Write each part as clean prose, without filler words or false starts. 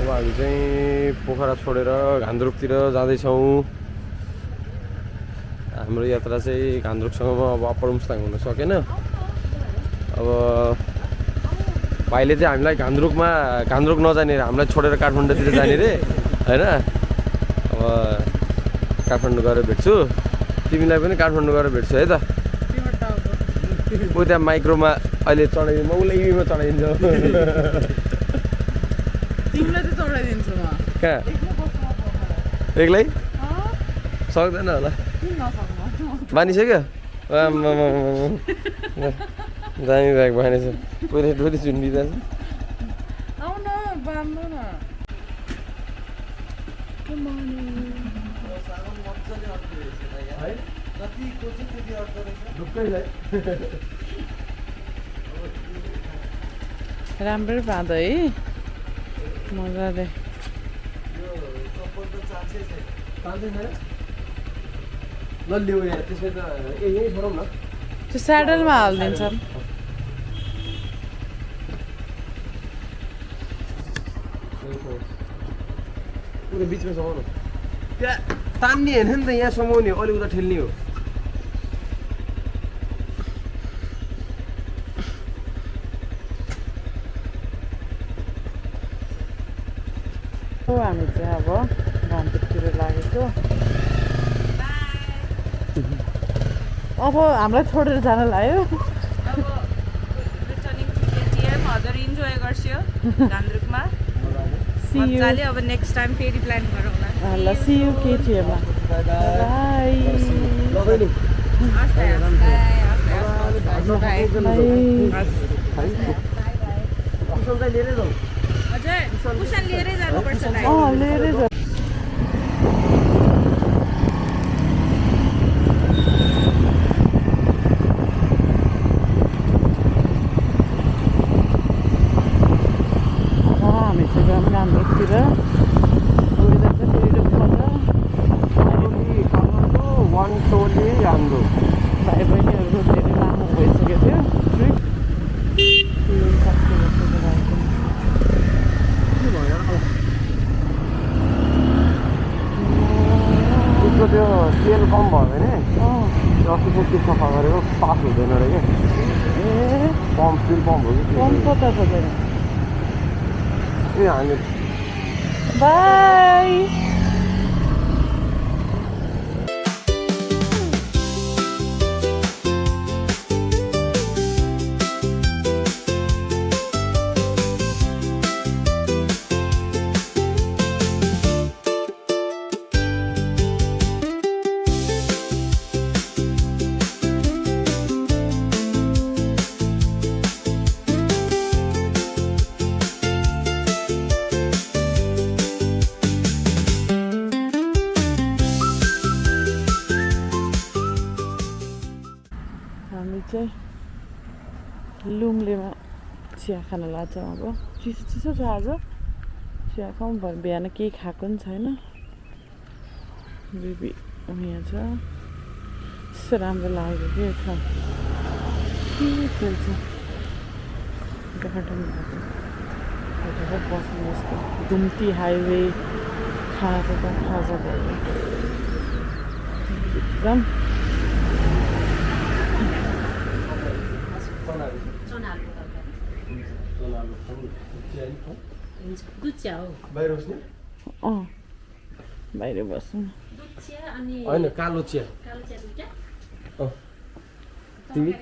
अब हामी चाहिँ पोखरा छोडेर घान्द्रुकतिर जाँदैछौँ। हाम्रो यात्रा चाहिँ घान्द्रुकसँग अब अप्पर मुस्ताङ हुन सकेन। अब भाइले चाहिँ हामीलाई घान्द्रुक नजाने रे, हामीलाई छोडेर काठमाडौँतिर जाने रे होइन। अब काठमाडौँ गएर भेट्छु, तिमीलाई पनि काठमाडौँ गएर भेट्छु है त। ऊ त्यहाँ माइक्रोमा अहिले चढाइदिनु, म उसलाई इभीमा चढाइदिन्छु। तिमीलाई चाहिँ चढाइदिन्छु म। कहाँ एक्लै सक्दैन होला, मानिसक्यो। दामी ब्याग भनेछ, पुरै डोरी चुन्डिँदैछ। आउन बाँध्नु न। राम्रै बाँध है, मजाले। त्यो स्याडलमा हालिदिन्छन्। बिचमा समाउनु, त्यहाँ तान्ने होइन नि त, यहाँ समाउने हो, अलिक उता ठेल्ने हो। हामी चाहिँ अब घान्द्रुकतिर लागेको। अब हामीलाई छोडेर जान लाग्यो। हजुर इन्जोय गर्छु घान्द्रुकमा मजाले। अब नेक्स्ट टाइम फेरि प्लान गरौँला। ल सी यू केटीएममा। हजुर कुसन लिएरै जानुपर्छ। लिएरै जा। हामी चाहिँ गयौँ घान्द्रुकतिर। वेदर चाहिँ beautiful छ। भाइ बहिनीहरूको धेरै लामो भइसकेको थियो ट्रिप। त्यो तेल कम भयो भने अस्ति चाहिँ सफा गरेको पास हुँदैन रहेछ क्या। पम्प तेल पम्प हो कि पम्प कता पर्दैन। ए हामी बाई। हामी चाहिँ लुम्लेमा चिया खान लाग्छौँ। अब चिसो चिसो छ आज, चिया खाउँ। बिहान केही खाएको पनि छैन। बेबी यहाँ छ, यस्तो राम्रो लाग्यो कि यो ठाउँ। के खेल्छ गार्डन भएको बस्नु जस्तो। घुम्ती हाइवे खाजा भयो एकदम। बाहिर बस्नु होइन, कालो चिया। तिमी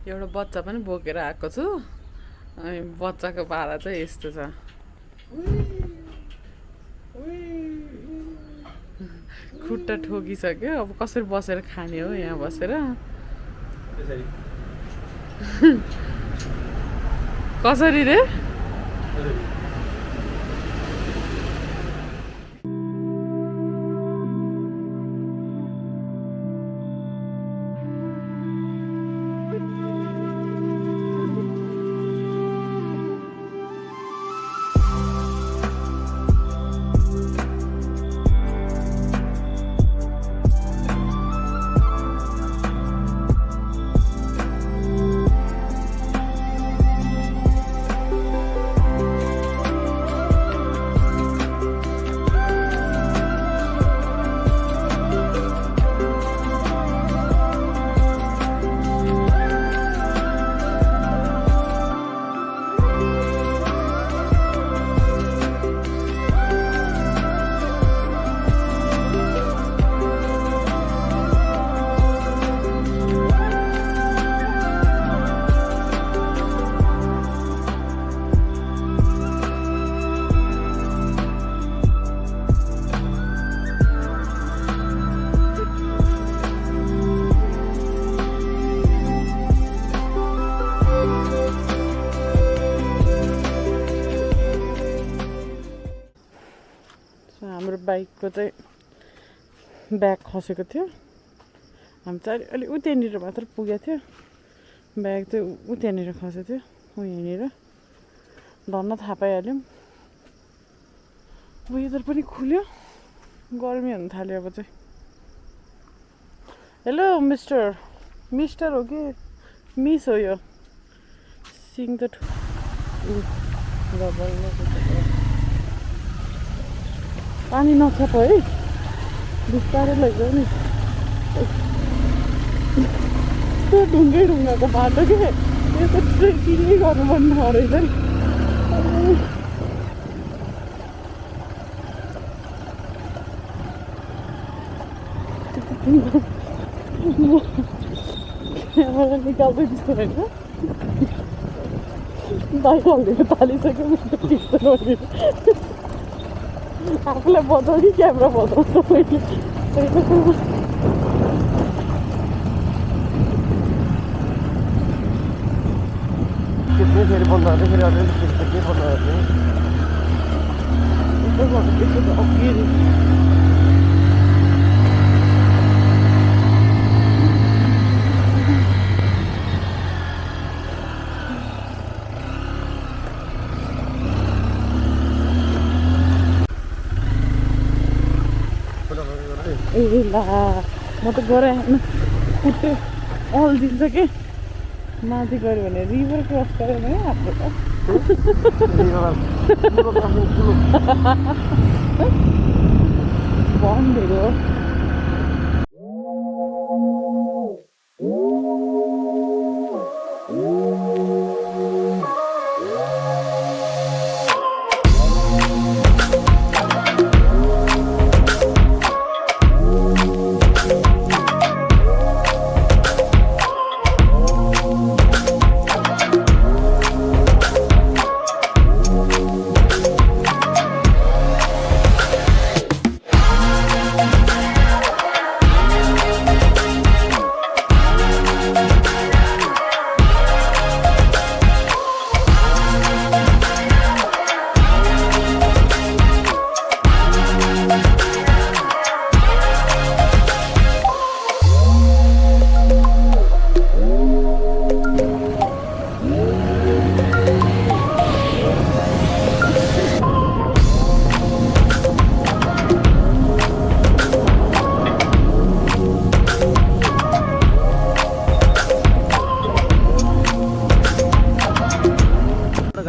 एउटा बच्चा पनि बोकेर आएको छु। अनि बच्चाको पारा चाहिँ यस्तो छ। खुट्टा ठोकिसक्यो। अब कसरी बसेर खाने हो यहाँ बसेर? कसरी रे? हाम्रो बाइकको चाहिँ ब्याग खसेको थियो हामी चाहिँ अलि त्यहाँनिर मात्र पुगेको थियो ब्याग चाहिँ त्यहाँनिर खसेको थियो यहाँनिर धन्न थाहा पाइहाल्यौँ वेदर पनि खुल्यो गर्मी हुन थाल्यो अब चाहिँ हेलो मिस्टर हो कि मिस हो यो सिङ त पानी नछाप है बिस्तारै लैजाऊ नि त्यो ढुङ्गाको बाटो के त्यो त ट्रेकिङै गर्नुपर्ने रहेछ नि क्यामेरा निकाल्दैछु होइन बाइक हल्लिनु थालिसक्यो मेरो खिच्न नदिनु आफूलाई बजाउ कि क्यामेरा बजाउँछ मैले फेरि बन्द गर्दै फेरि अलिअलि के बन्द गर्दै अघि ए ला म त गएर खुट्टे अल्झिन्छ कि माथि गऱ्यो भने रिभर क्रस गऱ्यो भने हाम्रो त भन्देको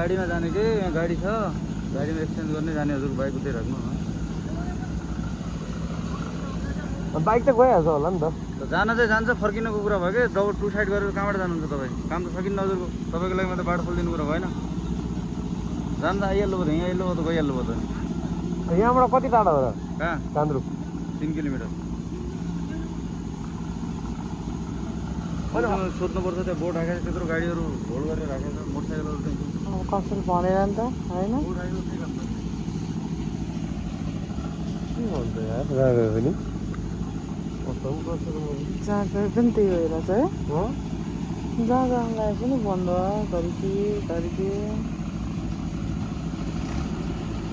गाडीमा जाने कि यहाँ गाडी छ गाडीमा एक्सचेन्ज गर्ने जाने हजुर बाइक उतै राख्नु बाइक त गइहाल्छ होला नि त जान चाहिँ जान्छ फर्किनुको कुरा भयो कि डबल टु साइड गरेर कहाँबाट जानुहुन्छ तपाईँ काम त सकिन्न हजुरको तपाईँको लागि मात्रै बाटो खोलिदिनु कुरा भएन जान्छ आइहाल्नु भयो त यहाँ आइहाल्नु भयो त गइहाल्नु भयो त यहाँबाट कति टाढा हो र कहाँ कान्द्रुक 3 किलोमिटर सोध्नुपर्छ त्यहाँ बोर्ड राखेको छ त्यत्रो गाडीहरू होल्ड गरेर राखेको छ मोटरसाइकलहरू चाहिँ कसरी भनेर नि त होइन बोर्ड राखेको छ के भन्छ यार राखेको पनि जहाँ गए पनि त्यही भएर चाहिँ जहाँ जहाँलाई पनि बन्द गरिके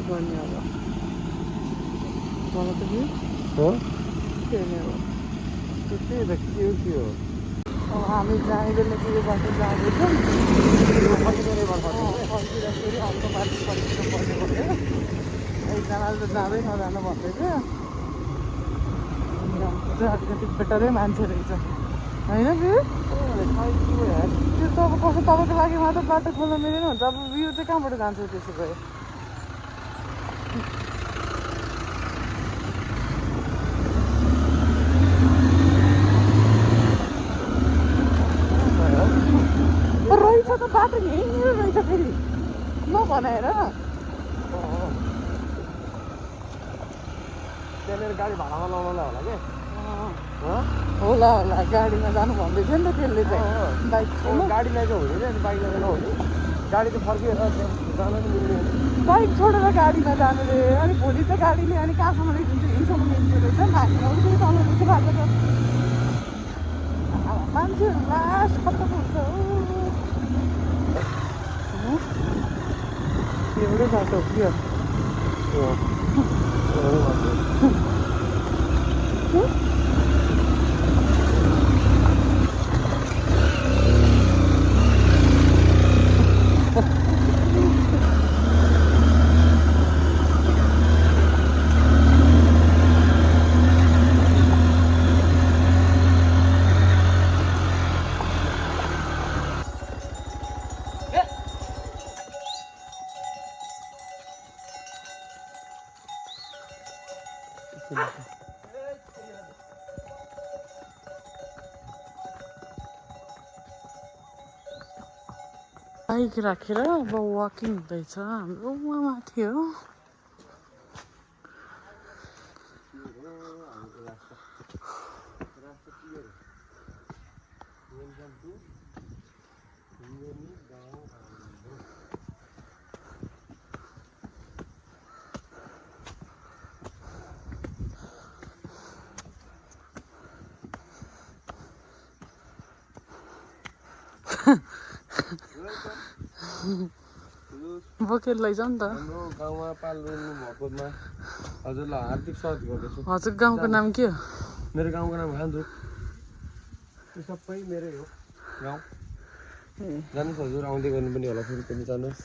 गर्ने अब मलाई त के नै हो त्यही त के हो अब हामी जाने बेला चाहिँ यो बाटो जाँदैछौँ फर्किँदा फेरि अर्को बाटो फर्किनु पर्ने भयो एकजनाले त जाँदै नजानु भन्दै थियो अलिकति बेटरै मान्छे रहेछ होइन फेरि त्यो त अब कसो तपाईँको लागि मात्र बाटो खोल्न मिलेन हुन्छ अब यो चाहिँ कहाँबाट जान्छ त्यसो भए रहेछ त बाटो यहीँनिर रहेछ फेरि नभनाएर त्यहाँनिर गाडी भाडामा लाउनलाई होला के होला गाडीमा जानु भन्दै थियो नि त त्यसले चाहिँ बाइक गाडीलाई चाहिँ हुँदैन नि बाइकलाई चाहिँ नहुने गाडी त फर्किएर जान नि मिल्ने बाइक छोडेर गाडीमा जानु रे अनि भोलि त गाडीले अनि कहाँसम्म ल्याइदिन्छ हिँडसम्म ल्याइदिन्छ रहेछ हामीलाई पनि तल रहेछ बाटो त मान्छेहरू लास्ट खत्तम हुन्छ एउटै बाटो हो कि बाइक राखेर अब वाकिङ हुँदैछ हाम्रो उहाँ माथि हो बोकेर लैजाऊ नि त हाम्रो गाउँमा पाल्नु भएकोमा हजुरलाई हार्दिक स्वागत गर्दछु हजुर गाउँको नाम के हो मेरो गाउँको नाम घान्द्रुक यो सबै मेरै हो गाउँ जानुहोस् हजुर आउँदै गर्नु पनि होला फेरि पनि जानुहोस्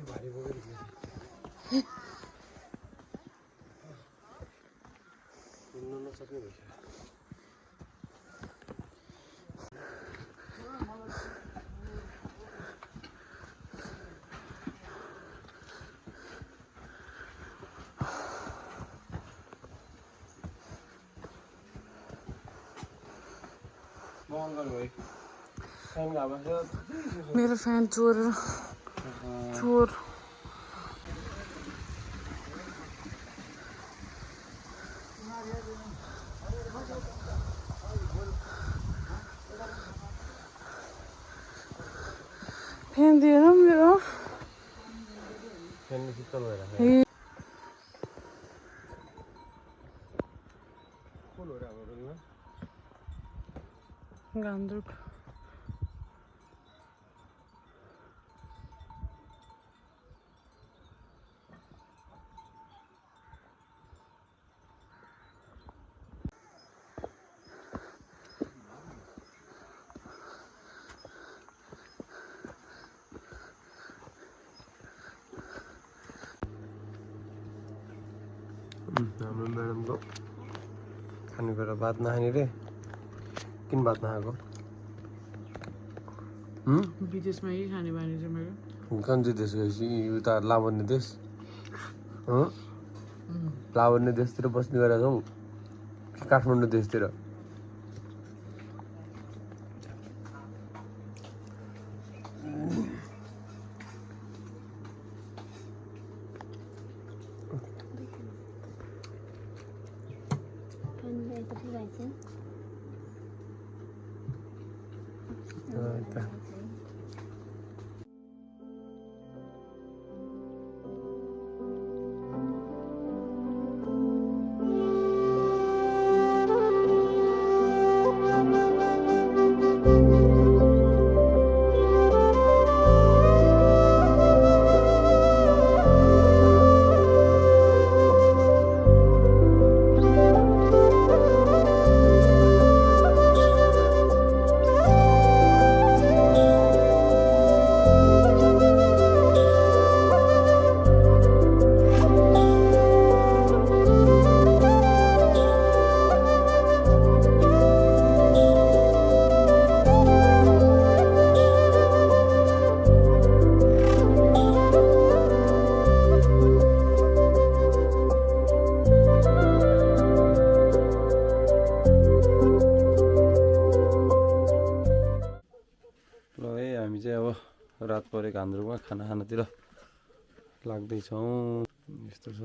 भारी बोकेर हिँड्नु नसक्ने भइसक्यो मेरो फ्यान चोर फ्यान दिएर मेरो शीतल भएर घान्द्रुक हाम्रो म्याडमको खानेकुरा भात नखाने रे किन भात नखाएको विदेशमा यही खाने बानी छ मेरो कन्जी देश गएपछि उता लावण्य देश लावण्य देशतिर बस्ने गरेका छौँ कि काठमाडौँ देशतिर रात परे घान्द्रुकमा खाना खानातिर लाग्दैछौँ यस्तो छ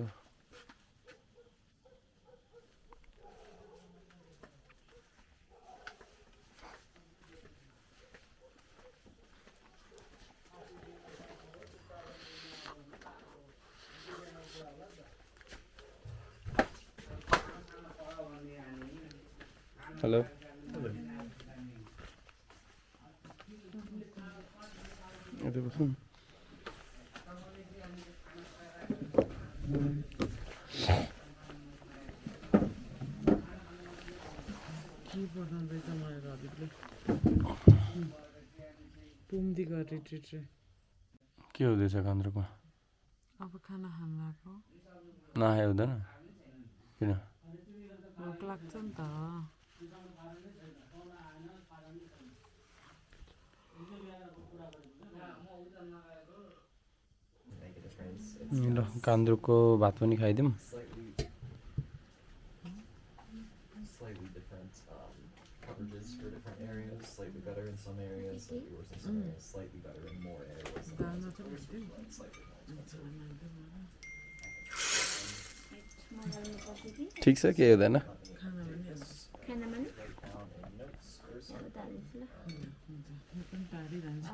हेलो गरिदिएको छौँ। के बनाउँदैछ मलाई रविले पुम्दी गरी ट्रिट के हुँदैछ कान्द्रुकमा? अब खाना खानु लाग्यो नखाए हुँदैन किन? भोक लाग्छ नि त ल कान्द्रुकको भात पनि खाइदिउँ। Slightly different coverages for different areas, slightly better in some areas, slightly worse in some areas, slightly better in more areas than others, of course, but slightly more expensive. ठिक छ केही हुँदैन। Write down in notes or something. पनि टाढिरहन्छ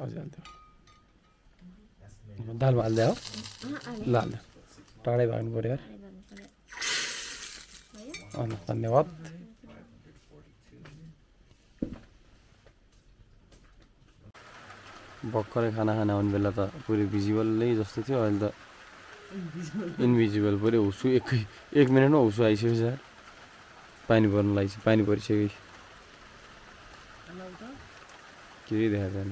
अझै हाल्थ्यो दालमा हाल्दै हो ल हाल्यो टाढै भाग्नु पऱ्यो यार। धन्यवाद। भर्खरै खाना खाना आउने बेला त पुरै भिजिबलै जस्तो थियो, अहिले त इन्भिजिबल पऱ्यो। हुसु एक मिनटमा हुसु आइसक्यो यार। पानी पर्नु लागेको छ, पानी परिसक्यो केही देखाएको छैन।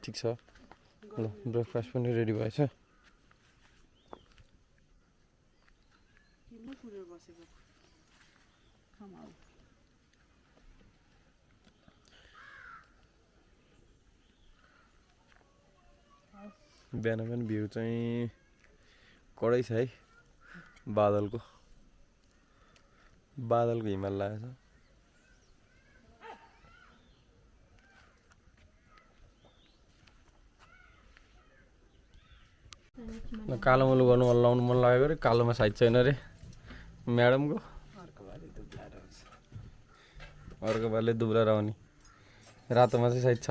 ठिक छ ल ब्रेकफास्ट पनि रेडी भएछ। बिहान पनि भ्यू चाहिँ कडै छ है, बादलको हिमाल लागेको छ। कालोमा लु गर्नु लाउनु मन लागेको अरे, कालोमा साइज छैन अरे म्याडमको। अर्को बारले दुब्ला आउने, रातोमा चाहिँ साइज छ।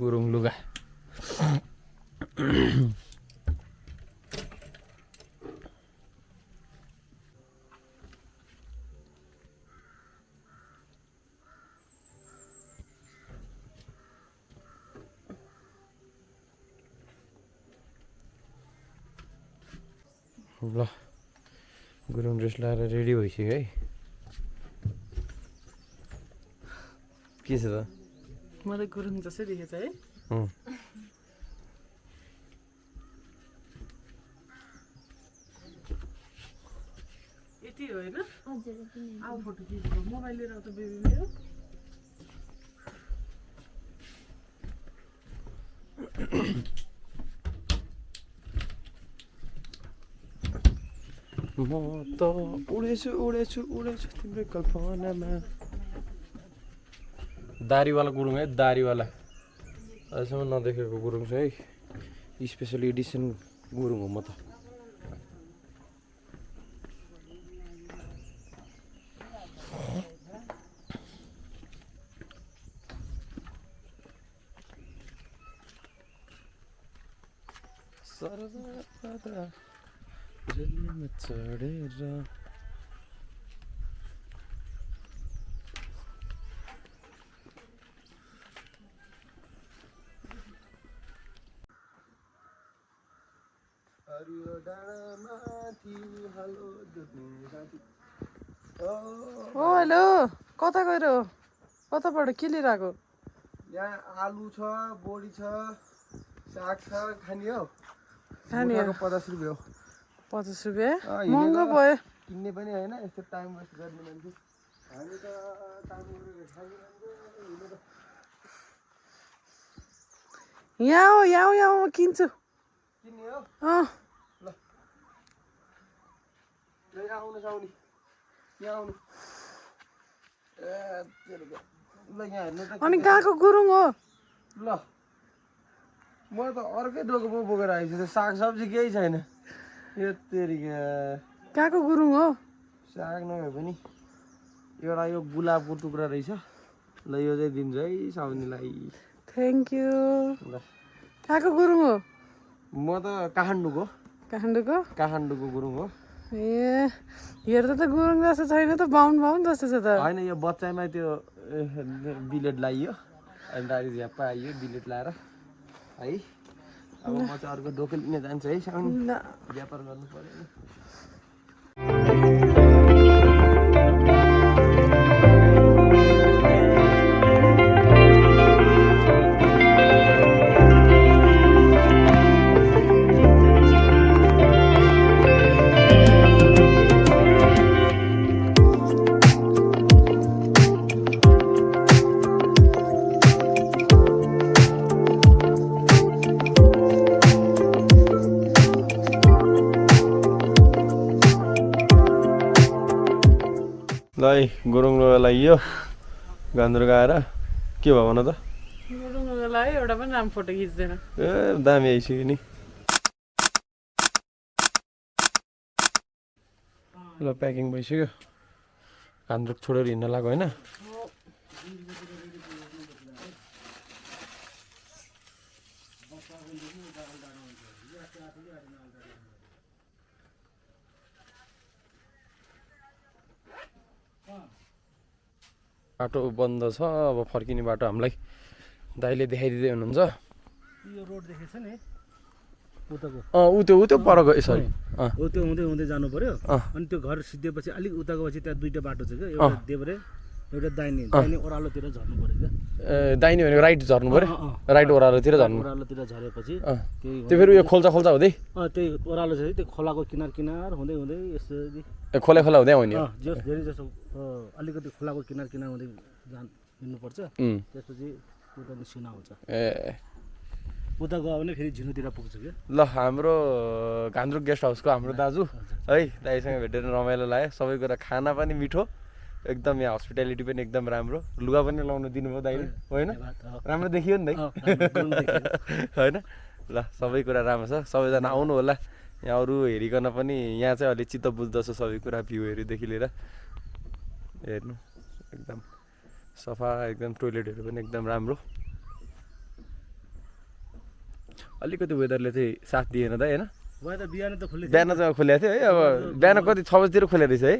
गुरुङ लुगा ल गुरुङ ड्रेस लगाएर रेडी भइसक्यो है। के छ त? मलाई गुरुङ जस्तै देखेछ है। यति हो होइन? अब फोटो खिच्नु मोबाइल लिएर आउँछ बेबी मेरो। म त उडेछु उडेछु उडेछु तिम्रो कल्पनामा। दारीवाला गुरुङ है, दारीवाला अहिलेसम्म नदेखेको गुरुङ छ है, स्पेसल एडिसन गुरुङ हो म त। चढेर ओ हेलो, कता गएर? कताबाट के लिएर आएको? यहाँ आलु छ, बोडी छ, साग छ, खाने हो। खाने हो 50 रुपियाँ हो। 50 रुपियाँ महँगो भयो। किन्ने पनि होइन, यस्तो टाइम वेस्ट गर्ने मान्छे हामी त। काम गरेर खाने मान्छे यहाँ हो यहाँ म किन्छु अँ अनि कहाँको गुरुङ हो ल म त अर्कै डोको पो बोकेर आइछु त्यो साग सब्जी केही छैन यो तेरिका कहाँको गुरुङ हो साग नभए पनि एउटा यो गुलाबको टुक्रा रहेछ ल यो चाहिँ दिन्छु है साउनीलाई थ्याङ्क यू ल कहाँको गुरुङ हो म त काठमाडौँको काठमाडौँको गुरुङ हो ए हेर्दा त गुरुङ जस्तो छैन त बाहुन जस्तो छ त होइन यो बच्चामा त्यो बिलेट लगाइयो अनि दारी झ्याप्पा आइयो बिलेट लाएर है अब म चाहिँ अर्को डोको लिन जान्छु है साउनी ल व्यापार गर्नु पर्यो नि ल है गुरुङ लगाइयो गान्द्रुक आएर के भयो भन त गुरुङको लागि एउटा पनि राम्रो फोटो खिच्दैन ए दामी आइसक्यो नि ल प्याकिङ भइसक्यो गान्द्रुक छोडेर हिँड्न लाग्यो होइन बाटो बन्द छ अब फर्किने बाटो हामीलाई दाइले देखाइदिँदै हुनुहुन्छ यो रोड देखेछ नि उताको ऊ त्यो परको सरी हो त्यो हुँदै हुँदै जानु पर्यो अनि त्यो घर सिद्धेपछि अलिक उताको पछि त्यहाँ दुईटा बाटो छ क्या एउटा देब्रे एउटा दाहिने ओह्रालोतिर झर्नु पर्यो क्या दाहिने भनेको राइट झर्नु पर्यो राइट ओह्रालोतिर झर्नु ओह्रालोतिर झरेपछि त्यो फेरि उयो खोल्चा ओर्दै त्यही ओह्रालो छ त्यो खोलाको किनार हुँदै हुँदै यसरी खोला हुँदै आउने हो धेरै जसो अलिकति खोलाको किनार हुँदै हिँड्नुपर्छ त्यसपछि उता निस्किन आउँछ ए उता गयो भने फेरि झिनुतिर पुग्छ क्या ल हाम्रो गान्द्रुक गेस्ट हाउसको हाम्रो दाजु है दाइसँग भेटेर रमाइलो लाग्यो सबै कुरा खाना पनि मिठो एकदम यहाँ हस्पिटालिटी पनि एकदम राम्रो लुगा पनि लाउनु दिनुभयो दाइले होइन राम्रो देखियो नि दाइ होइन ल सबै कुरा राम्रो छ सबैजना आउनु होला यहाँ अरू हेरिकन पनि यहाँ चाहिँ अलिक चित्त बुझ्दछ सबै कुरा भ्यूहरूदेखि लिएर हेर्नु एकदम सफा एकदम टोइलेटहरू पनि एकदम राम्रो अलिकति वेदरले चाहिँ साथ दिएन त होइन बिहान त बिहान चाहिँ खोलेको थियो है अब बिहान कति 6 बजीतिर खोले रहेछ है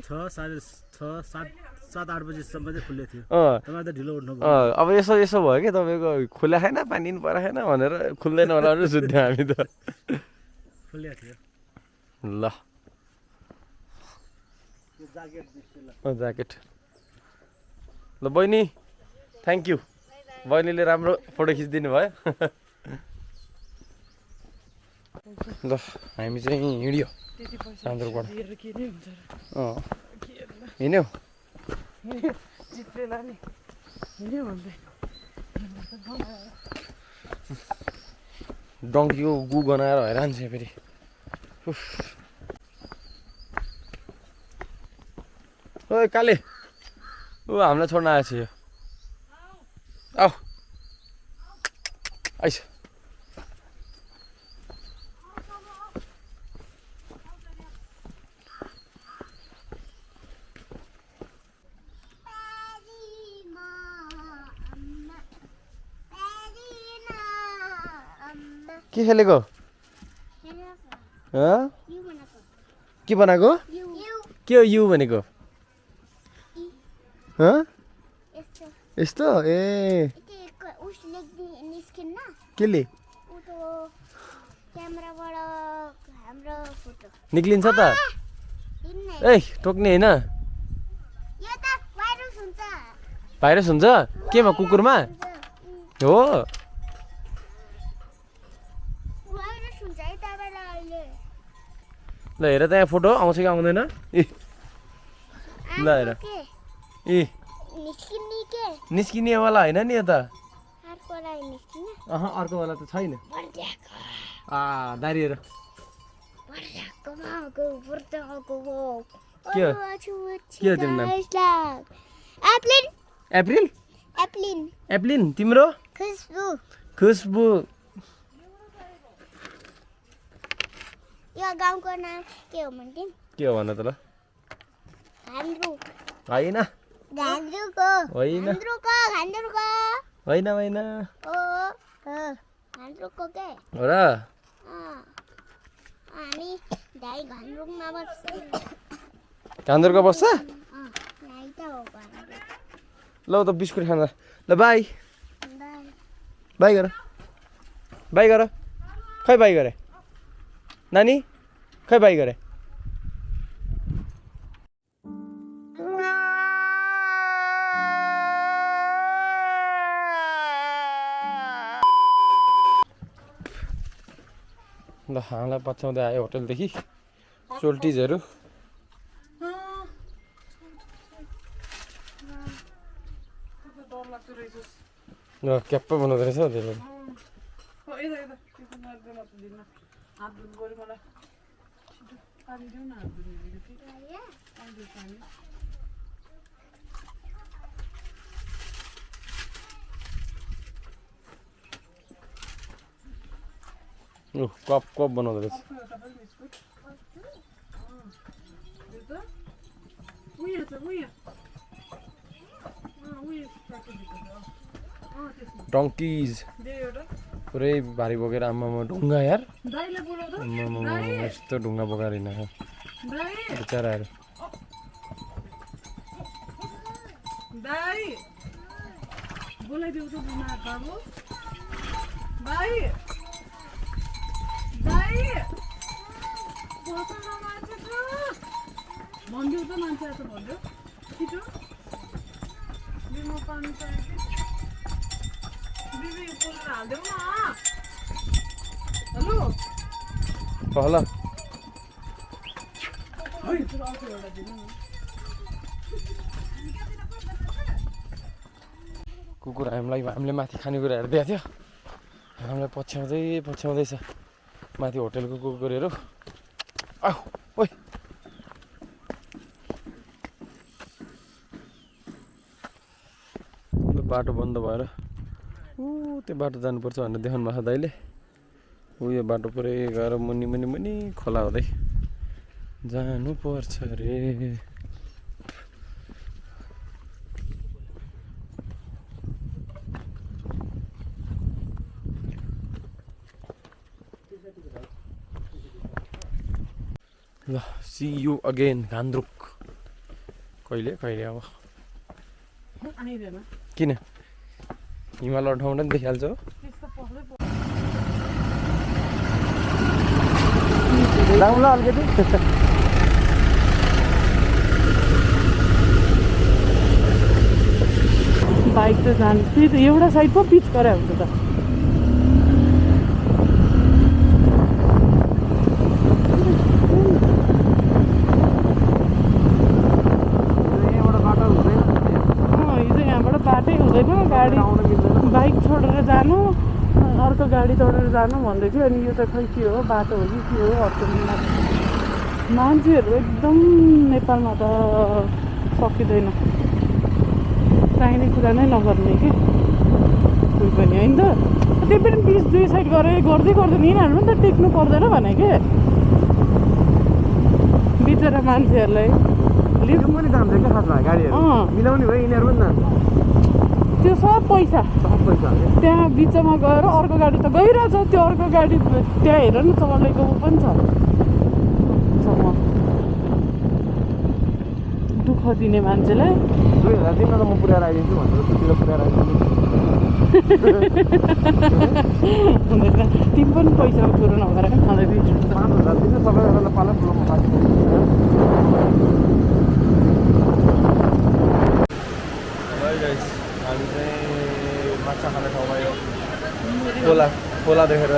7-8 बजीसम्म चाहिँ खुल्ले थियो त ढिलो उठ्नु अब यसो भयो कि तपाईँको खुला खाएन पानी पनि पराएन भनेर खुल्दैन होला भनेर सुत्थ्यौँ हामी त खुल्ल्या थियो ल ज्याकेट ल बहिनी थ्याङ्क यू बहिनीले राम्रो फोटो खिचिदिनु भयो ल हामी चाहिँ हिँड्यो सान्द्रुकबाट हिँड्यौ डङ्कीको गु गनाएर हैरान छ फेरि ओए काले ऊ हामीलाई छोड्न आएछ यो आऊ आइस के खेलेको के बनाएको के हो यु भनेको यस्तो ए केले निक्लिन्छ त ए टोक्ने होइन भाइरस हुन्छ केमा कुकुरमा हो ल हेर त यहाँ फोटो आउँछ कि आउँदैन ल हेर निस्किनेवाला होइन नि यता अर्को वाला त छैन दारिएर के हो तिम्रो नाम एप्रिल एप्लिन तिम्रो खुसबु यो गाउँको नाम के हो भन्थे के हो भन त ल घान्द्रुक होइन घान्द्रुकको होइन घान्द्रुकको होइन होइन ओ घान्द्रुकको के हो र हामी दाइ घान्द्रुकमा बस्छ घान्द्रुकमा बस्छ दाइ त हो घान्द्रुक ल त बिस्कुट खाँदा ल बाई दाइ बाई गर खै बाई गरे नानी खै बाई गरे ल हामीलाई पछ्याउँदै आयो होटलदेखि सोल्टिजहरू क्याप्प बनाउँदो रहेछ हौ त्यसले हात धुनु पऱ्यो मलाई छिटो पानी देऊ न हात धुनु कि कप बनाउँदो रहेछ डङ्किज पुरै भारी बोकेर आमामा ढुङ्गा यार आमामा यस्तो ढुङ्गा बोकाएर हिँड्छ बिचराहरू बोलाइदेऊ त बाबु भनिदेऊ त मान्छे आएको भनिदेऊ छिटो म पानी चाहियो बिबी बोलेर हालिदेऊ न हेलो ल कुकुर हामीले माथि खानेकुराहरू दिएको थियो हामीलाई पछ्याउँदैछ माथि होटेलको कुकुरहरू आऊ ओइ बाटो बन्द भएर त्यो बाटो जानुपर्छ भनेर देखाउनु भएको छ दाइले यो बाटो पुरै गएर मुनि खोला हुँदै जानुपर्छ रे ल सी यु अगेन घान्द्रुक कहिले अब आइदेन किन हिमाल ठाउँमा पनि देखिहाल्छ हो लाउँला अलिकति बाइक त जानु त्यही त एउटा साइड पो पिच गरे हुन्छ त बाटै हुँदैन गाडी बाइक छोडेर जानु अर्को गाडी चढेर जानु भन्दै थियो अनि यो त खै के हो बाटो हो कि के हो हस्पिटलमा मान्छेहरू एकदम नेपालमा त सकिँदैन चाहिने कुरा नै नगर्ने कि कोही पनि होइन त त्यही पनि बिच दुई साइड गर्दै यिनीहरू पनि त टेक्नु पर्दैन भने के बिचरा मान्छेहरूलाई लिफ्ट पनि जान्छ क्या खासमा गाडीहरू मिलाउने भयो यिनीहरू पनि जान्छ त्यो सब पैसा त्यहाँ बिचमा गएर अर्को गाडी त गइरहेछ त्यो अर्को गाडी त्यहाँ हेर न चलेको पनि छ दुःख दिने मान्छेलाई 2000 दिन त म पुऱ्याएर आइदिन्छु भनेर त्यतिखेर पुऱ्याएर आइदिन्छु हुँदैन तिमी पनि पैसाको कुरो नगरेर खाँदै दिन्छु 5000 दिन सबैजनालाई पालन ठुलो हामी चाहिँ माछा खाने ठाउँमा यो खोला देखेर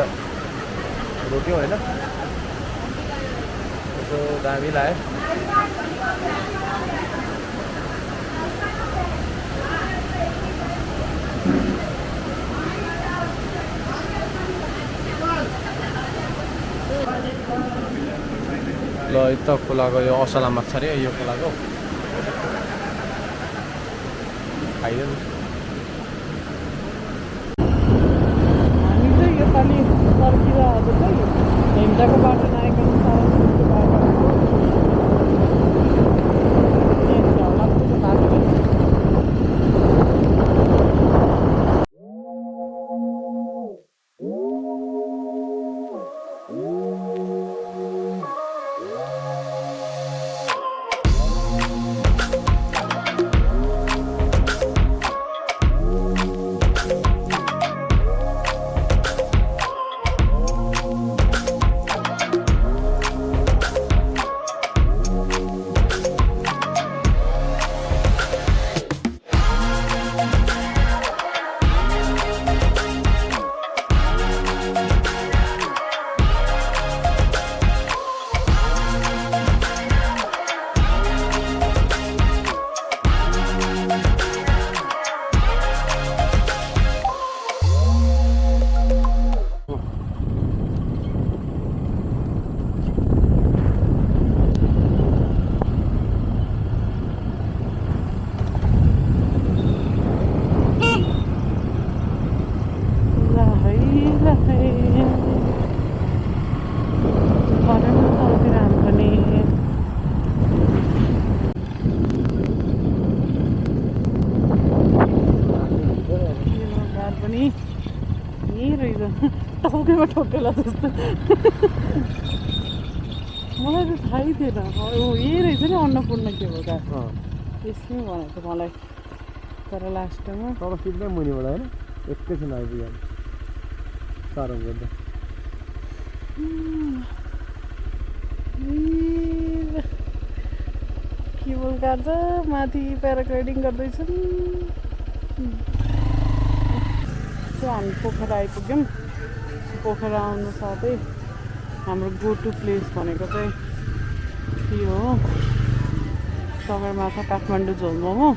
रोक्यौँ होइन यसो दामी लाग्यो यता खोलाको यो असलामा छ अरे यो खोलाको खाइयो नि हामी चाहिँ योपालि फर्किँदा आज चाहिँ हेम्टाको बाटो नआइकन साउथको बाटो आएको झ्याउलाको बाटो टाउकेमा ठोकेला जस्तो मलाई त थाहै थिएन यही रहेछ नि अन्नपूर्ण के हो का यसमै भनेको थियो मलाई तर लास्टमा तल सिधै मुनिबाट होइन एकैछिन आइपुग्यो साह्रो गर्दा केबल काट्छ माथि प्याराग्लाइडिङ गर्दैछन् हामी पोखरा आइपुग्यौँ पोखरा आउनु साथै हाम्रो गो टु प्लेस भनेको चाहिँ यो हो सगरमाथा काठमाडौँ झोल मोमो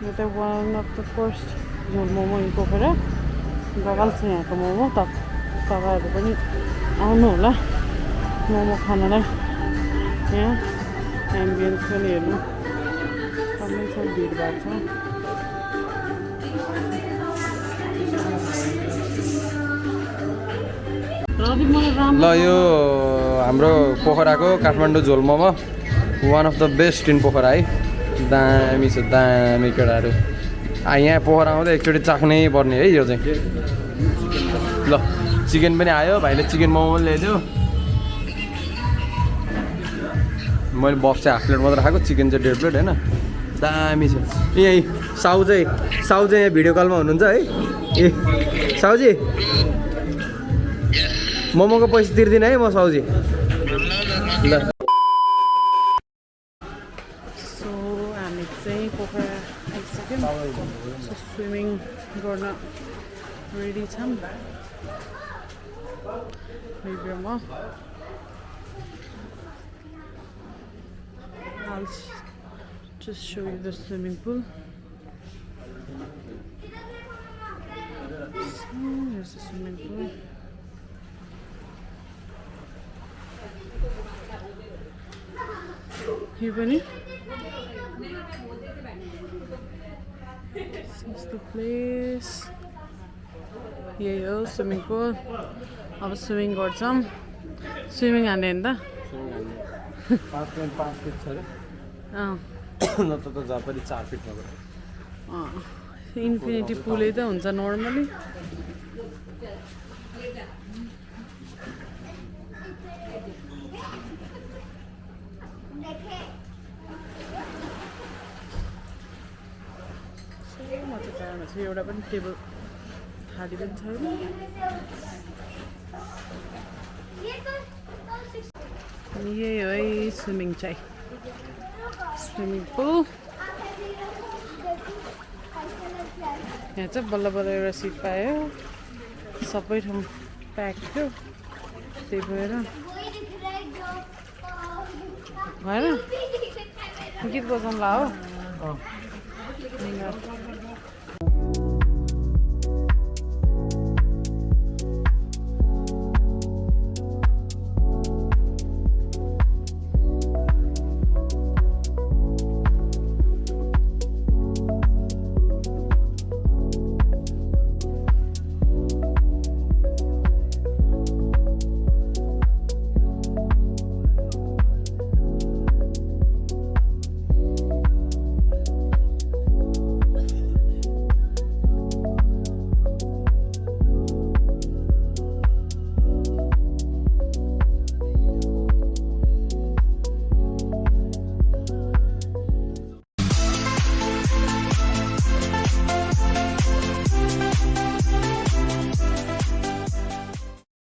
यो चाहिँ वान अफ द फर्स्ट झोल मोमो इन पोखरा गगल छ यहाँको मोमो तपाईँहरू पनि आउनु होला मोमो खानलाई यहाँ एम्बियन्स पनि हेर्नु सबै छ भिडभाड छ ल यो हाम्रो पोखराको काठमाडौँ झोल momo one of the best in Pokhara है दामी छ दामी केटाहरू यहाँ पोखरा आउँदा एकचोटि चाख्नै पर्ने है यो चाहिँ ल चिकन पनि आयो भाइले चिकन मोमो पनि ल्याइदियो मैले बफ चाहिँ हाफ प्लेट मात्र खाएको चिकन चाहिँ 1.5 प्लेट होइन दामी छ यहीँ साउ चाहिँ यहाँ भिडियो कलमा हुनुहुन्छ है ए साउजी मोमोको पैसा तिर्दिनँ है म साउजी ल सो हामी चाहिँ पोखरा आइसक्यौँ स्विमिङ गर्न रेडी छौँ म I'll just show you the swimming pool. So here's the swimming pool. Here, Bunny. This is the place. Here you go, swimming pool. अब स्विमिङ गर्छौँ स्विमिङ हान्ने नि त 5 फिट छ अरे न त जहाँ पनि 4 फिट नगर इन्फिनिटी पुलै त हुन्छ नर्मली एउटा पनि टेबल खाली पनि छैन यही हो है स्विमिङ चाहिँ स्विमिङ पुल यहाँ चाहिँ बल्ल बल्ल एउटा सिट पायो सबै ठाउँ प्याक थियो त्यही भएर भएन गीत बजाउनु ला हो